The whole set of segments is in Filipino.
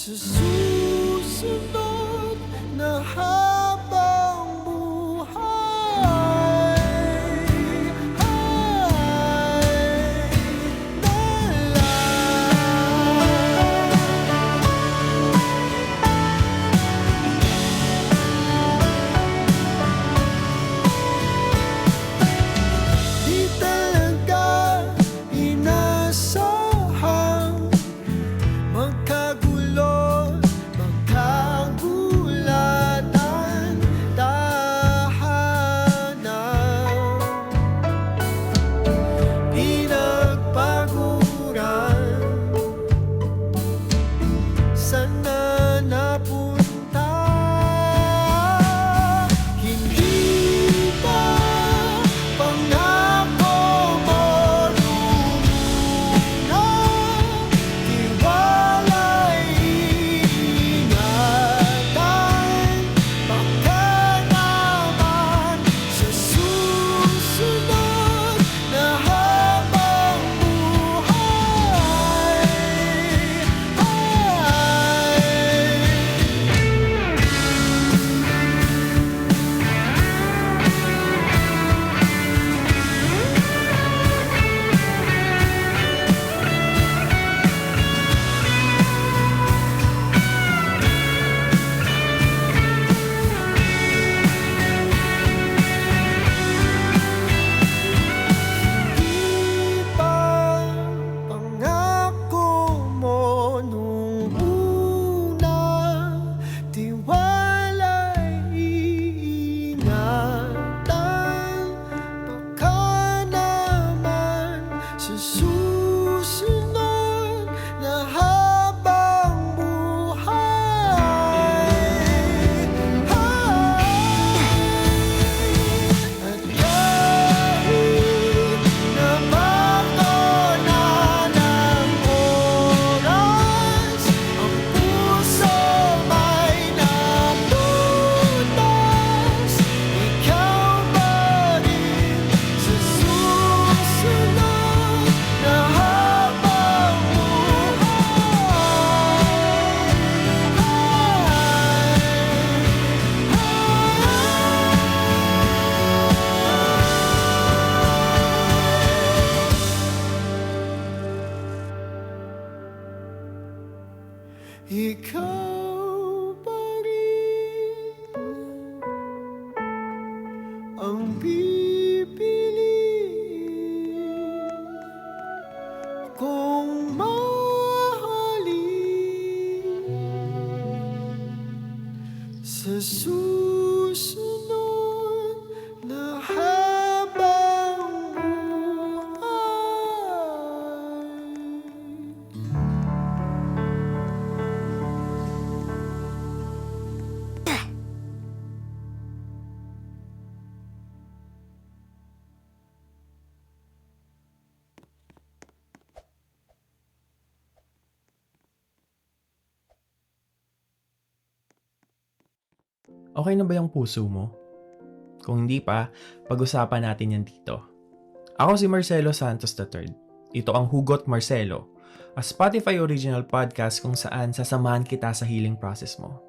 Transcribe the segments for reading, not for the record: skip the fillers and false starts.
sa susunod na habang buhay ay di talaga inasahang magkagulo, magkagulatan, tahanan, pinagpaguran, sana napunta. Hindi ba pangako mo nung una, tiwala'y ingatan, baka naman sa susunod na habang buhay di ba pangako mo nung una, tiwala'y iingatan, baka naman sa susunod na habang buhay at kahit na magdona ng oras, ang puso may naputas, ikaw pa rin sa susunod na habang ikaw pa rin ang pipiliin kong mahalin sa susunod na habang Okay na ba yung puso mo? Kung hindi pa, pag-usapan natin yan dito. Ako si Marcelo Santos III. Ito ang Hugot Marcelo, a Spotify original podcast kung saan sasamahan kita sa healing process mo.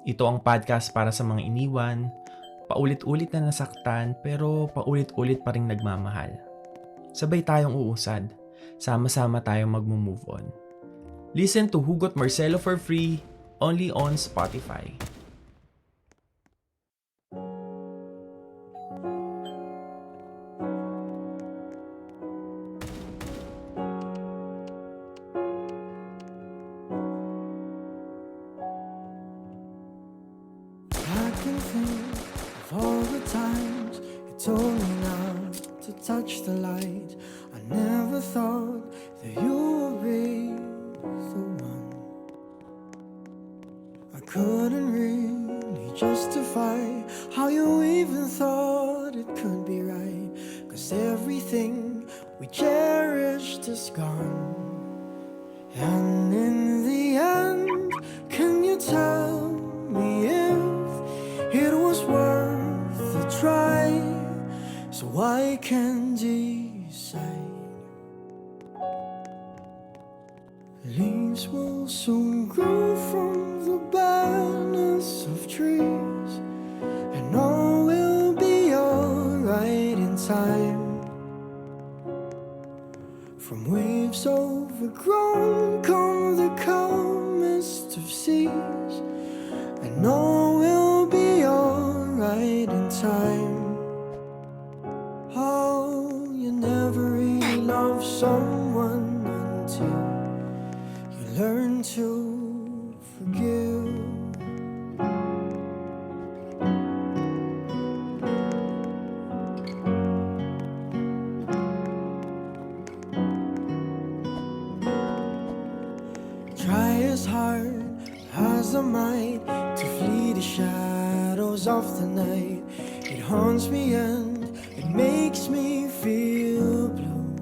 Ito ang podcast para sa mga iniwan, paulit-ulit na nasaktan pero paulit-ulit pa rin nagmamahal. Sabay tayong uusad, sama-sama tayong mag-move on. Listen to Hugot Marcelo for free, only on Spotify. I can think of all the times you told me not to touch the light. I never thought that you would be the one. I couldn't really justify how you even thought it could be right, 'cause everything we cherished is gone. And in the end, can you tell me if it was worth the try, so I can decide? Leaves will soon grow from the barrenness of trees, and all will be alright in time. From waves overgrown come the calmest of seas, and all will be alright in time. Oh, you never really love someone until you learn to forgive. Try as hard as I might to flee the shadows of the night. It haunts me and it makes me feel blue.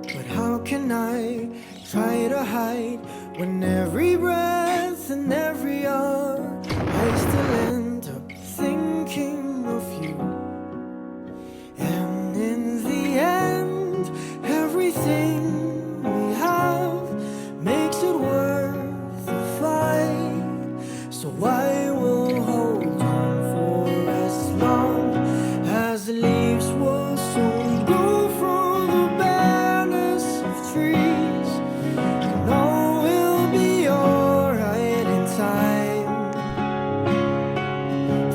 But how can I try to hide when every breath and every hour I still end up thinking of you? And in the end, everything we have makes it worth the fight. So I will hold on for as long as the leaves will soon grow from the barrenness of trees, and all will be alright in time.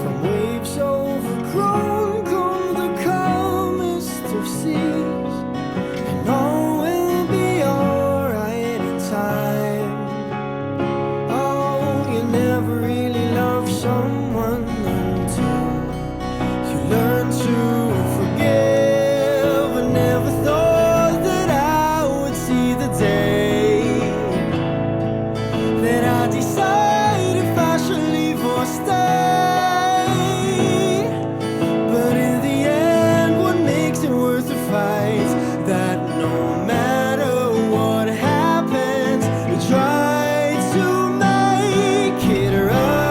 From waves overgrown come the calmest of seas, and all will be alright in time. Oh, you never really love someone until you learn to forgive. I never thought that I would see the day that I decide if I should leave or stay. But in the end, what makes it worth the fight? That no matter what happens, we try to make it right.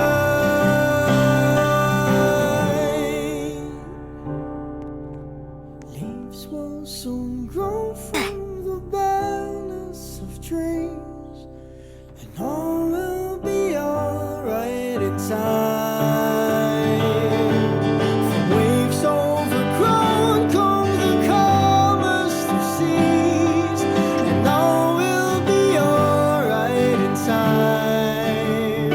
Leaves will soon grow from the barrenness of trees, and all will be alright in time. From waves overgrown come the calmest of seas, and all will be alright in time.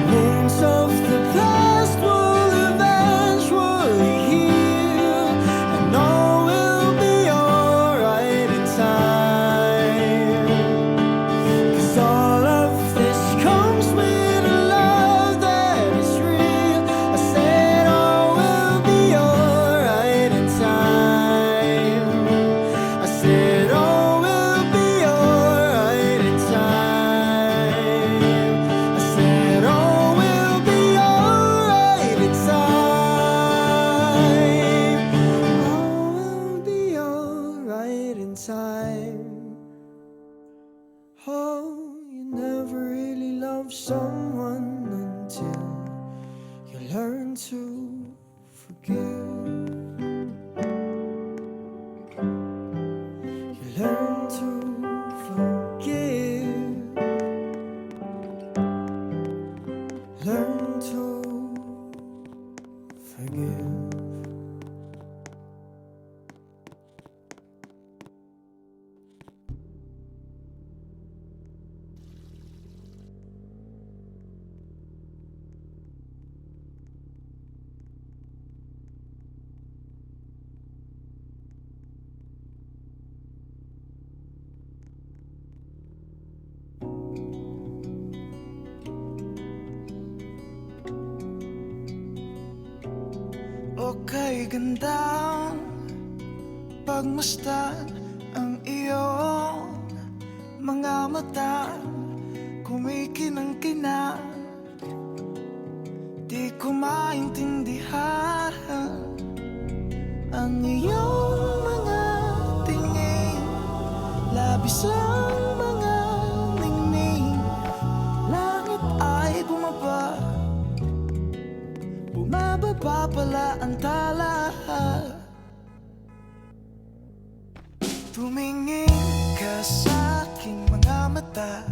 Wounds of the past will eventually heal, and all will be alright in time. 'Cause all of this comes with a love that is real. I said all will be alright in time. I said all will be alright in time. I said all will be alright in time. All will be alright in time. Oh, you never really love someone until you learn to forgive. You learn to forgive. Learn to forgive. Okay, gandang pagmasdan ang iyong mga mata, kumikinang-kinang. Di ko maintindihan ang iyong mga tingin, labis ang mga ningning. Langit ay bumaba, bumababa pala ang tala. Tumingin ka sa aking mga mata